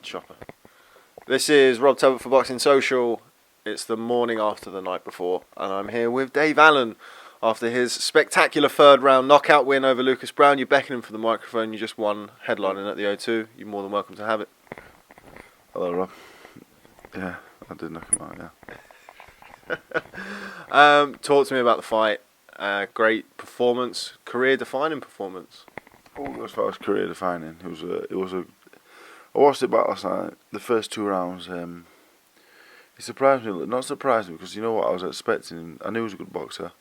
Chopper. This is Rob Tebbutt for Boxing Social. It's the morning after the night before, and I'm here with Dave Allen. After his spectacular third round knockout win over Lucas Browne, you're beckoning for the microphone. You just won headlining at the O2. You're more than welcome to have it. Hello, Rob. Yeah, I did knock him out, yeah. Talk to me about the fight. Great performance, career-defining performance. Oh, as far as career-defining, it was a. I watched it back last night. The first two rounds, it surprised me. Not surprised me because you know what I was expecting. I knew he was a good boxer.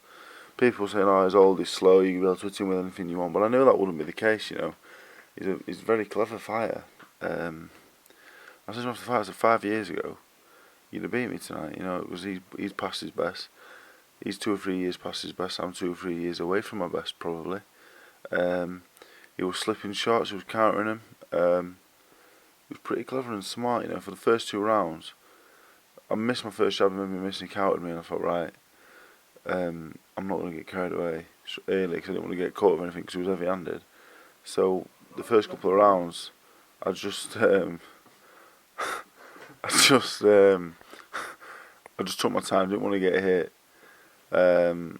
People were saying, "Oh, he's old, he's slow. You can be able to hit him with anything you want." But I knew that wouldn't be the case. You know, he's a very clever fighter. I said after the fight, I said 5 years ago, you'd have beat me tonight. You know, it was he's past his best. He's 2 or 3 years past his best. I'm 2 or 3 years away from my best, probably. He was slipping shots. He was countering him. He was pretty clever and smart. You know, for the first 2 rounds, I missed my first jab and maybe missed and he countered me, and I thought, right, I'm not going to get carried away early because I didn't want to get caught with anything because he was heavy-handed. So the first couple of rounds, I just took my time. Didn't want to get hit. And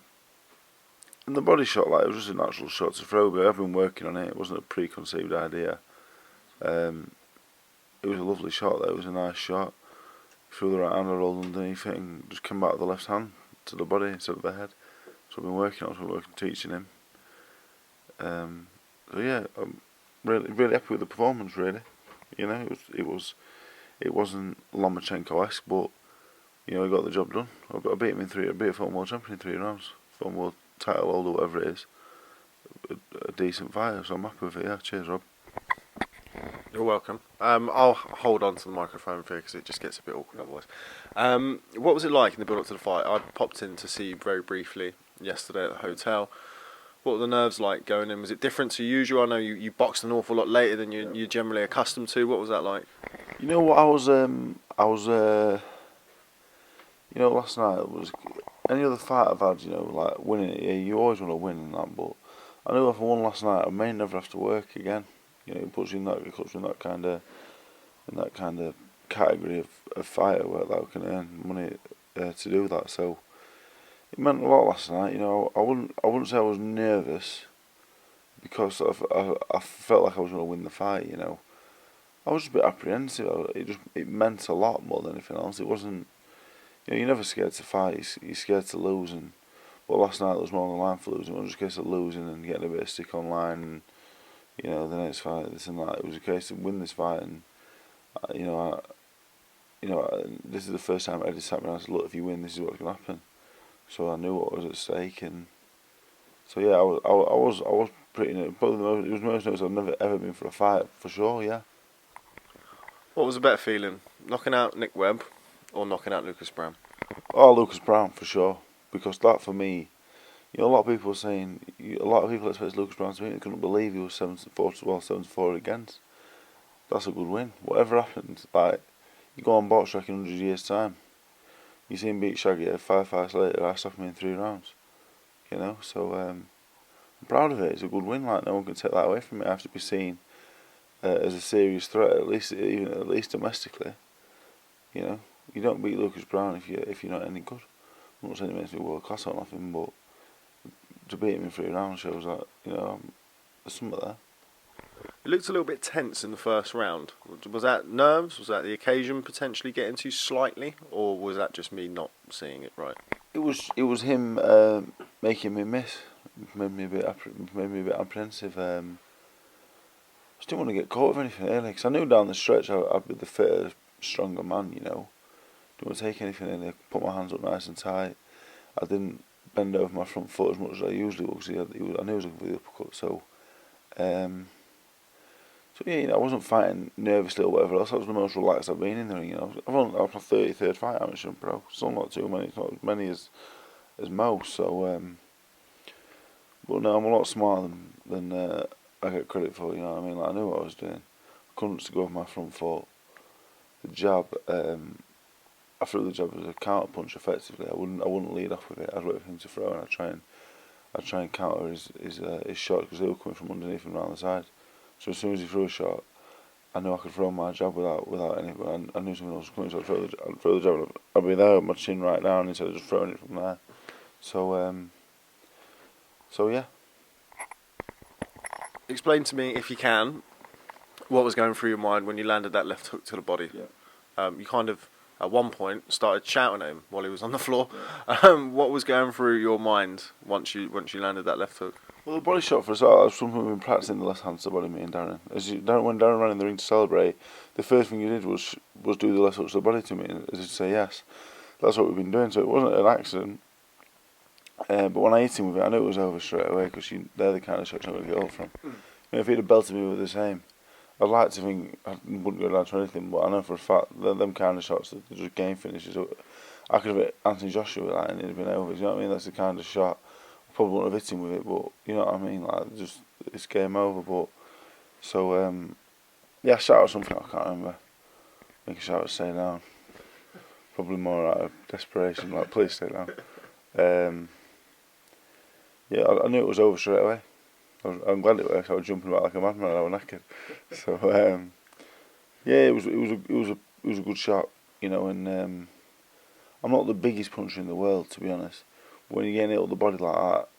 the body shot, like, it was just a natural shot to throw, but I've been working on it. It wasn't a preconceived idea. It was a lovely shot though. It was a nice shot. Threw the right hand, I rolled underneath it and just came back with the left hand to the body instead of the head. So I've been working on it. I've been working teaching him. So yeah, I'm really happy with the performance. Really, you know, it wasn't Lomachenko-esque, but you know, he got the job done. I beat him in 3. I beat a former world champion in 3 rounds. Former world title holder, whatever it is. A decent fighter, so I'm happy with it. Yeah, cheers, Rob. You're welcome. I'll hold on to the microphone for you because it just gets a bit awkward otherwise. What was it like in the build-up to the fight? I popped in to see you very briefly yesterday at the hotel. What were the nerves like going in? Was it different to usual? I know you boxed an awful lot later than you're generally accustomed to. What was that like? You know what, you know, last night was any other fight I've had, you know, like winning it. Yeah, you always want to win in that, but I knew if I won last night, I may never have to work again. You know, it puts you in that kind of category of fighter where I can earn money to do that. So it meant a lot last night. You know, I wouldn't say I was nervous because I felt like I was going to win the fight. You know, I was just a bit apprehensive. It meant a lot more than anything else. It wasn't. You know, you're never scared to fight. You're scared to lose. But last night there was more on the line for losing. It was just a case of losing and getting a bit of stick online. And, you know, the next fight, this and that. It was a case of win this fight, and this is the first time Eddie sat me and I said, "Look, if you win, this is what's going to happen." So I knew what was at stake, and so yeah, I was pretty nervous. Probably it was the most nervous I've never ever been for a fight, for sure. Yeah. What was a better feeling, knocking out Nick Webb or knocking out Lucas Browne? Oh, Lucas Browne for sure, because that for me. You know, a lot of people expected Lucas Browne to win. They couldn't believe he was 7-4 against. That's a good win. Whatever happened, like, you go on box track in 100 years' time. You see him beat Shaggy 5 fights later. I stopped him in 3 rounds. You know, so I'm proud of it. It's a good win. Like, no one can take that away from me. I have to be seen as a serious threat, at least domestically. You know, you don't beat Lucas Browne if you're not any good. I'm not saying it makes me world class or nothing, but to beat him in 3 rounds shows that, you know, there's something there. It looked a little bit tense in the first round. Was that nerves? Was that the occasion potentially getting too slightly, or was that just me not seeing it right? It was him making me miss. Made me a bit apprehensive. I just didn't want to get caught with anything early because I knew down the stretch I'd be the fitter, stronger man. You know, didn't want to take anything early. Put my hands up nice and tight. I didn't bend over my front foot as much as I usually would because I knew he was looking for the uppercut. So yeah, you know, I wasn't fighting nervously or whatever else. I was the most relaxed I've been in the ring. You know, I was my 33rd fight amateur and pro. Still not too many. It's not as many as most. So, but no, I'm a lot smarter than I get credit for. You know what I mean? Like, I knew what I was doing. I couldn't just go with my front foot. The jab. I threw the jab as a counter punch effectively. I wouldn't lead off with it. I'd wait for him to throw, and I'd try and counter his shot because they were coming from underneath and around the side. So as soon as he threw a shot, I knew I could throw my jab without anything. I knew something else was coming, so I'd throw the jab. And I'd be there with my chin right down instead of just throwing it from there. So yeah. Explain to me, if you can, what was going through your mind when you landed that left hook to the body. You kind of, at one point, started shouting at him while he was on the floor. What was going through your mind once you landed that left hook? Well, the body shot for us all, that's something we've been practicing the last hands to body, me and Darren. When Darren ran in the ring to celebrate, the first thing he did was do the left hook to the body to me, as if to say yes. That's what we've been doing, so it wasn't an accident. But when I hit him with it, I knew it was over straight away, because they're the kind of shots you're not going to get up from. If he'd have belted me with the same, I'd like to think I wouldn't go down to anything, but I know for a fact that them kind of shots, that just game finishes. I could have hit Anthony Joshua with that and it'd have been over. You know what I mean? That's the kind of shot. I probably wouldn't have hit him with it, but you know what I mean? Like, just it's game over. But so yeah, I shout out something I can't remember. I think I shouted "stay down." Probably more out of desperation, like "please stay down." Yeah, I knew it was over straight away. I'm glad it worked. I was jumping about like a madman. I was knackered. So yeah, it was a good shot, you know. And I'm not the biggest puncher in the world, to be honest. When you get hit on the body like that,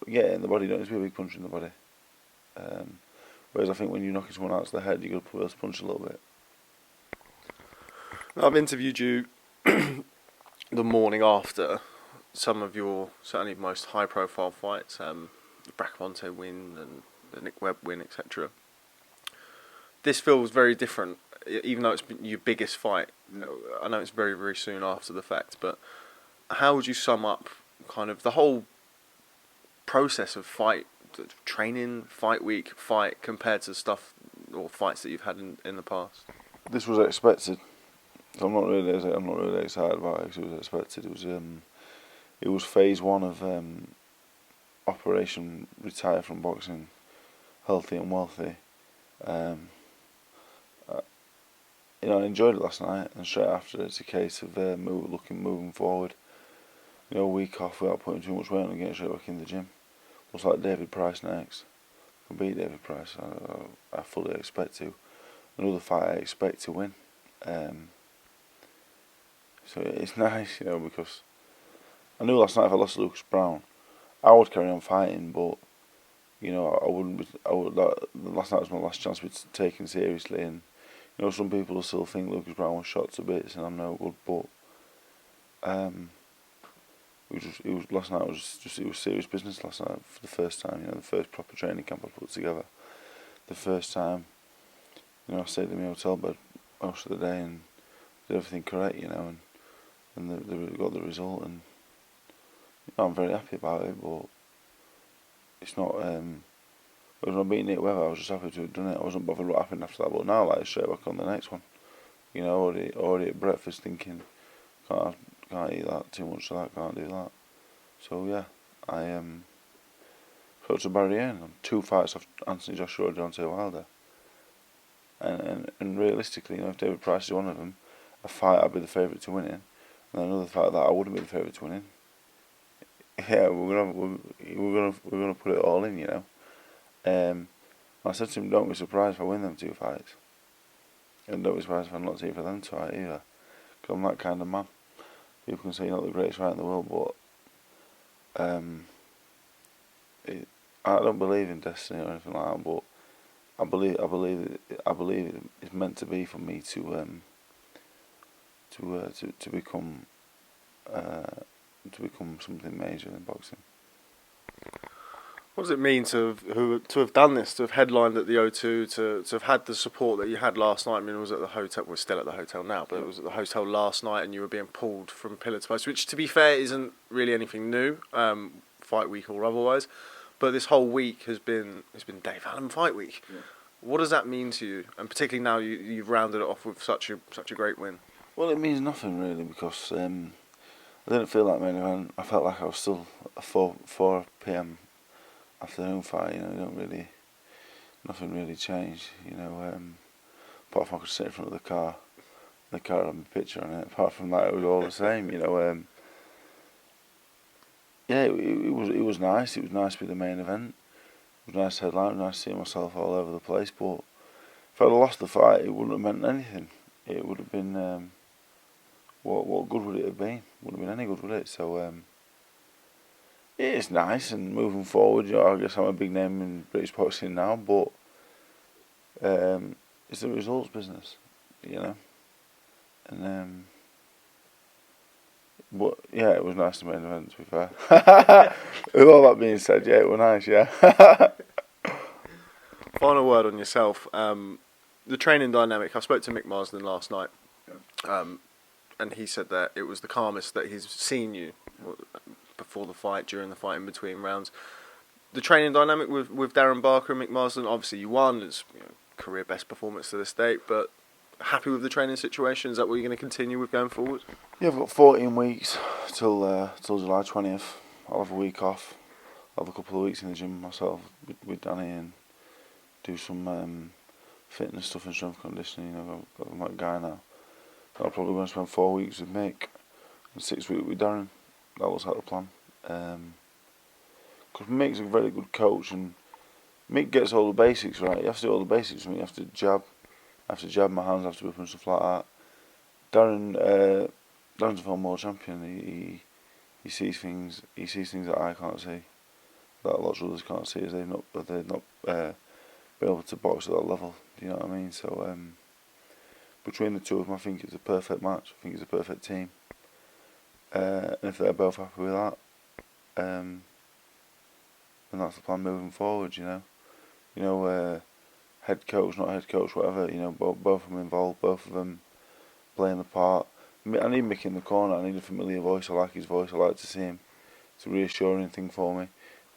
get it in the body, you don't need to be a big puncher in the body. Whereas I think when you're knocking someone out of the head, you got to be able to punch a little bit. I've interviewed you the morning after some of your certainly most high-profile fights. The Bracamonte win and the Nick Webb win, etc. This feels very different, even though it's been your biggest fight. I know it's very, very soon after the fact, but how would you sum up kind of the whole process of fight, training, fight week, fight, compared to stuff or fights that you've had in the past? This was expected. So I'm not really excited about it, because it was expected. It was phase one of Operation Retire from Boxing, Healthy and Wealthy. You know, I enjoyed it last night, and straight after it's a case of moving forward. You know, a week off without putting too much weight on and getting straight back in the gym. Looks like David Price next. Can beat David Price. I fully expect to. Another fight I expect to win. So it's nice, you know, because I knew last night if I lost to Lucas Browne, I would carry on fighting, but you know, I wouldn't. Last night was my last chance to be taken seriously, and you know, some people will still think Lucas Browne was shot to bits, and I'm no good. But last night was serious business. Last night for the first time, you know, the first proper training camp I put together. The first time, you know, I stayed in my hotel bed most of the day and did everything correct, you know, and they got the result, and you know, I'm very happy about it. But it's not. I was not beating it whether I was just happy to have done it. I wasn't bothered what happened after that. But now, like, straight back on the next one. You know, already at breakfast thinking, can't eat that, too much of that, can't do that. So yeah, I got to Barry on 2 fights off Anthony Joshua or Deontay Wilder. And realistically, you know, if David Price is one of them, a fight I'd be the favourite to win in, and another fight that I wouldn't be the favourite to win in. Yeah, we're gonna put it all in, you know. I said to him, don't be surprised if I win them 2 fights, and don't be surprised if I'm not team for them to fight either, because I'm that kind of man. People can say you're not the greatest fighter in the world, but I don't believe in destiny or anything like that. But I believe it's meant to be for me to become something major in boxing. What does it mean to have done this, to have headlined at the O2, to have had the support that you had last night? I mean, it was at the hotel. We're still at the hotel now, but it was at the hotel last night, and you were being pulled from pillar to post, which, to be fair, isn't really anything new, fight week or otherwise. But this whole week has been Dave Allen Fight Week. Yeah. What does that mean to you, and particularly now you've rounded it off with such a great win? Well, it means nothing really, because I didn't feel like main event. I felt like I was still a 4 p.m. afternoon fight. You know, nothing really changed. You know, apart from I could sit in front of the car had my picture on it. Apart from that, it was all the same. You know, yeah, it was nice. It was nice to be the main event. It was nice to headline. It was nice to see myself all over the place. But if I'd have lost the fight, it wouldn't have meant anything. It would have been, what good would it have been? Wouldn't have been any good, would it? So, it's nice, and moving forward, I guess I'm a big name in British boxing now, but it's the results business, And but yeah, it was nice to main event, to be fair. With all that being said, yeah, it was nice, yeah. Final word on yourself. The training dynamic. I spoke to Mick Marsden last night, and he said that it was the calmest that he's seen you before the fight, during the fight, in between rounds. The training dynamic with Darren Barker and Mick Marsden. Obviously, you won. It's career best performance to this date, but happy with the training situation? Is that what you're going to continue with going forward? Yeah, I've got 14 weeks till July 20th. I'll have a week off. I'll have a couple of weeks in the gym myself with Danny and do some fitness stuff and strength conditioning. I'm that guy now. I'll probably going to spend 4 weeks with Mick and 6 weeks with Darren. That looks like the plan. Because Mick's a very good coach, and Mick gets all the basics right. You have to do all the basics. You have to jab. I have to jab my hands, I have to whip and stuff like that. Darren's a former world champion. He sees things. He sees things that I can't see, that lots of others can't see, as they've not been able to box at that level. Do you know what I mean? So between the two of them, I think it's a perfect match. I think it's a perfect team. And if they're both happy with that, then that's the plan moving forward. Head coach, not head coach, whatever. Both of them involved, both of them playing the part. I need Mick in the corner. I need a familiar voice. I like his voice. I like to see him. It's a reassuring thing for me.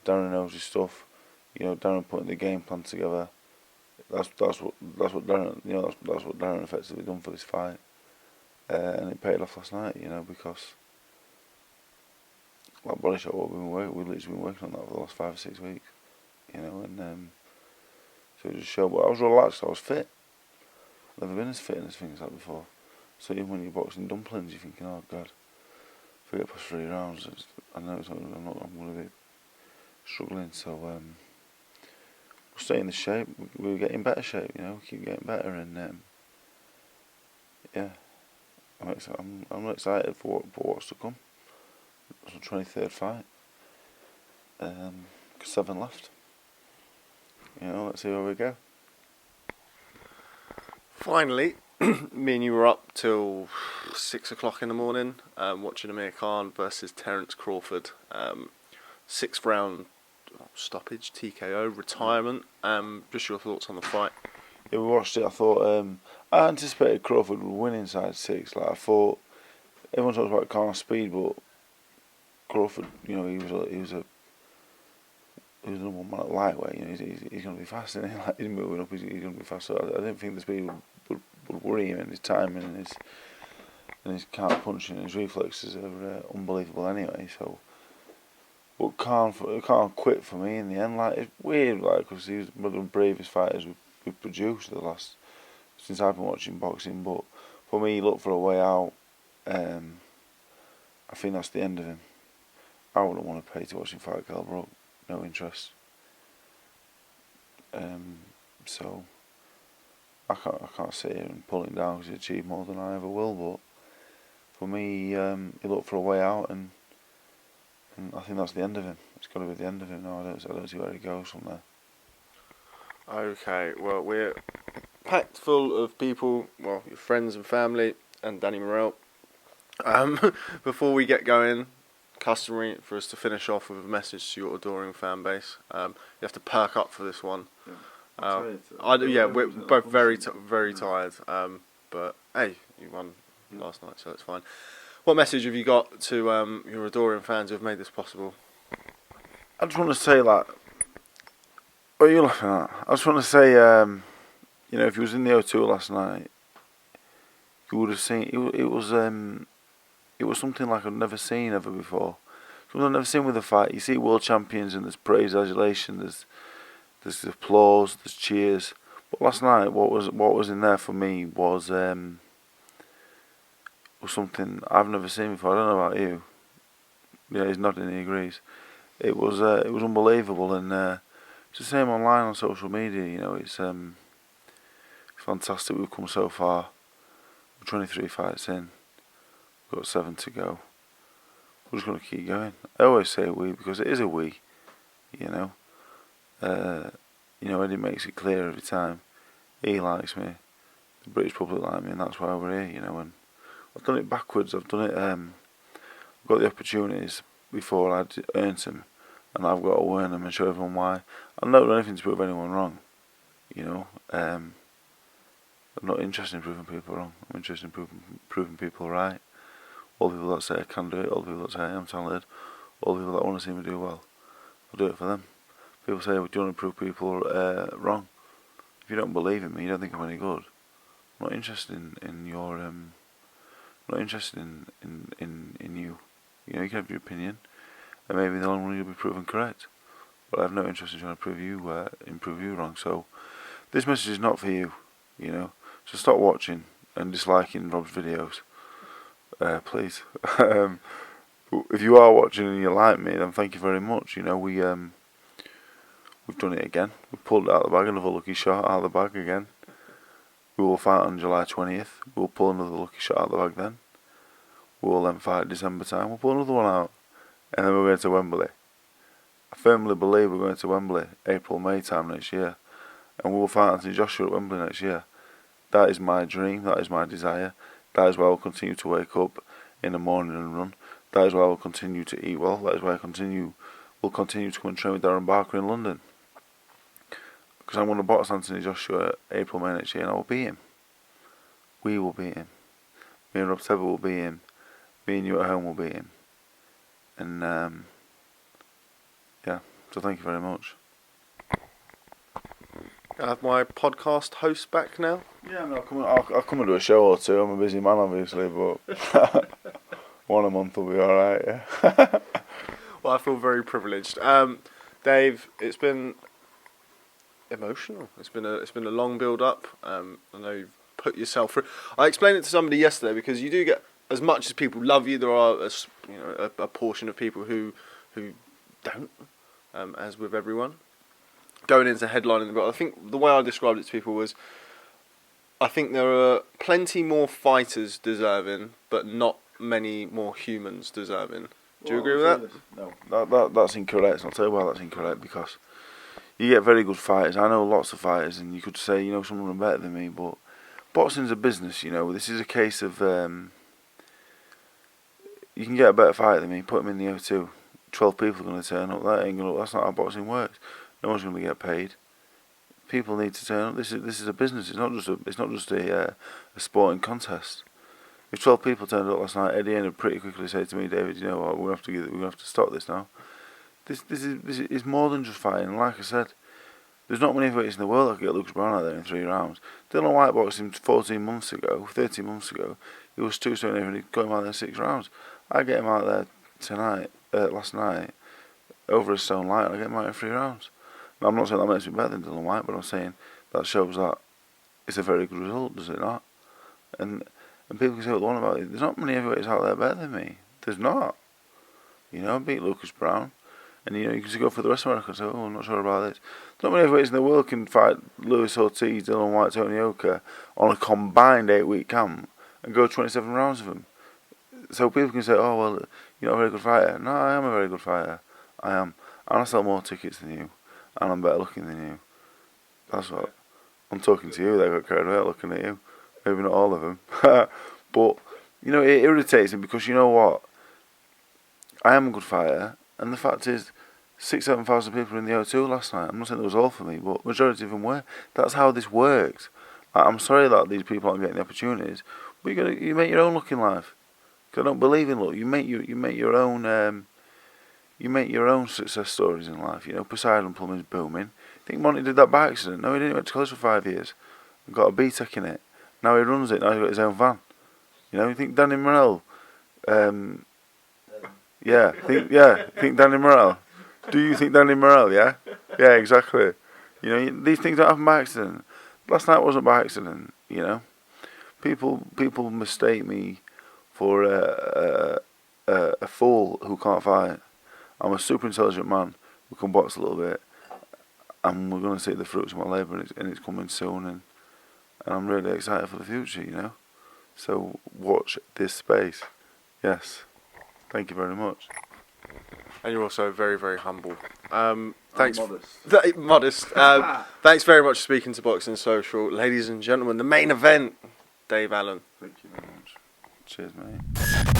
Darren knows his stuff. Darren putting the game plan together. That's what Darren. That's what Darren effectively done for this fight, and it paid off last night. Because that body shot, we've literally been working on that for the last 5 or 6 weeks. So it just showed. But I was relaxed. I was fit. Never been as fit in as things like before. So even when you're boxing dumplings, you're thinking, oh God, if we get past 3 rounds, I'm going to be struggling. So we'll stay in the shape. We're getting better shape. We keep getting better, and yeah, I'm excited for what's to come. It's the 23rd fight. 7 left. Let's see where we go. Finally, me and you were up till 6 o'clock in the morning, watching Amir Khan versus Terence Crawford. 6th round stoppage, TKO, retirement. Just your thoughts on the fight? Yeah, we watched it. I thought I anticipated Crawford would win inside 6. I thought everyone talks about Khan's speed, but Crawford, he was the number one man at lightweight. He's going to be fast, and he's moving up. He's going to be fast. So I didn't think the speed would worry him, and his timing and his counter punching and his reflexes are unbelievable anyway. So, but Khan quit for me in the end. It's weird, because he was one of the bravest fighters we've produced since I've been watching boxing. But for me, he looked for a way out. I think that's the end of him. I wouldn't want to pay to watch him fight Kell Brook. No interest. So I can't sit here and pull him down because he achieved more than I ever will. But for me, he looked for a way out, and I think that's the end of him. It's got to be the end of him now. I don't see where he goes from there. Okay, well, we're packed full of people. Well, your friends and family, and Danny Morrell. Before we get going, customary for us to finish off with a message to your adoring fan base. You have to perk up for this one. Yeah, we're both very tired. But hey, you won last night, so it's fine. What message have you got to your adoring fans who have made this possible? I just want to say, what are you laughing at? I just want to say, if you was in the O2 last night, you would have seen it was something like I've never seen ever before. Something I've never seen with a fight. You see world champions and there's praise, adulation, there's applause, there's cheers. But last night, what was in there for me was something I've never seen before. I don't know about you. Yeah, he's nodding. He agrees. It was unbelievable, and it's the same online on social media. It's fantastic. We've come so far. We're 23 fights in. We've got 7 to go. We're just going to keep going. I always say we because it is a we. You know. Eddie makes it clear every time. He likes me. The British public like me, and that's why we're here. And I've done it backwards. I've done it. I've got the opportunities before I'd earned them, and I've got to earn them and show everyone why. I'm not doing anything to prove anyone wrong. I'm not interested in proving people wrong. I'm interested in proving people right. All the people that say I can do it, all the people that say I'm talented, all the people that want to see me do well, I'll do it for them. People say, well, do you want to prove people wrong? If you don't believe in me, you don't think I'm any good. I'm not interested in your not interested in you. You can have your opinion, and maybe in the long run you'll be proven correct. But I have no interest in trying to prove you wrong. So this message is not for you. So stop watching and disliking Rob's videos, please. If you are watching and you like me, then thank you very much. We've done it again. We pulled it out of the bag, another lucky shot out of the bag again. We will fight on July 20th. We'll pull another lucky shot out of the bag then. We'll then fight December time. We'll pull another one out. And then we're going to Wembley. I firmly believe we're going to Wembley, April, May time next year. And we will fight Anthony Joshua at Wembley next year. That is my dream. That is my desire. That is why I will continue to wake up in the morning and run. That is why I will continue to eat well. That is why will continue to come and train with Darren Barker in London. Because I'm going to box Anthony Joshua April, May next year, and I will beat him. We will beat him. Me and Rob Tebbutt will beat him. Me and you at home will beat him. And so thank you very much. I have my podcast host back now. Yeah, I'll come and do a show or two. I'm a busy man, obviously, but one a month will be all right. Yeah. Well, I feel very privileged. Dave, it's been emotional. It's been a long build up. I know you've put yourself through. I explained it to somebody yesterday because you do get, as much as people love you, there are a portion of people who don't, as with everyone. Going into headlining the belt, I think the way I described it to people was, I think there are plenty more fighters deserving, but not many more humans deserving. Do you agree with that? No, that's incorrect. I'll tell you why that's incorrect, because you get very good fighters. I know lots of fighters, and you could say, some of them are better than me, but boxing's a business, This is a case of, you can get a better fighter than me, put them in the O2, 12 people are going to turn up, that's not how boxing works. No one's going to get paid. People need to turn up. This is a business. It's not just a sporting contest. If 12 people turned up last night, Eddie would pretty quickly say to me, David, you know what, we're going to have to stop this now. This is more than just fighting. And like I said, there's not many heavyweights in the world that could get Lucas Browne out there in 3 rounds. Dylan White boxed him 13 months ago. He was 2-0 and he got him out there in 6 rounds. I get him out there last night, over a stone light, and I get him out in 3 rounds. Now, I'm not saying that makes me better than Dylan White, but I'm saying that shows that it's a very good result, does it not? And people can say what they want about it. There's not many heavyweights out there better than me. There's not. I beat Lucas Browne. And you can just go for the rest of America and say, I'm not sure about this. There's not many heavyweights in the world can fight Luis Ortiz, Dylan White, Tony Oka on a combined 8-week camp and go 27 rounds of them. So people can say, oh, well, you're not a very good fighter. No, I am a very good fighter. I am. And I sell more tickets than you. And I'm better looking than you. That's what. I'm talking to you, they got carried away looking at you. Maybe not all of them. But, it irritates me because you know what? I am a good fighter. And the fact is, 6,000-7,000 people were in the O2 last night. I'm not saying it was all for me, but majority of them were. That's how this works. I'm sorry that these people aren't getting the opportunities, but you make your own luck in life. Because I don't believe in luck. You make your own success stories in life. Poseidon Plumbing's booming. I think Monty did that by accident. No, he didn't. He went to college for 5 years and got a BTEC in it. Now he runs it. Now he's got his own van. You think Danny Morell? Think Danny Morell. Do you think Danny Morell? Yeah, exactly. These things don't happen by accident. Last night wasn't by accident. People mistake me for a fool who can't fight. I'm a super intelligent man who can box a little bit, and we're going to see the fruits of my labour, and it's coming soon. and I'm really excited for the future, you know. So watch this space. Yes. Thank you very much. And you're also very, very humble. Thanks. Modest. Modest. Thanks very much for speaking to Boxing Social. Ladies and gentlemen, the main event, Dave Allen. Thank you very much. Cheers, mate.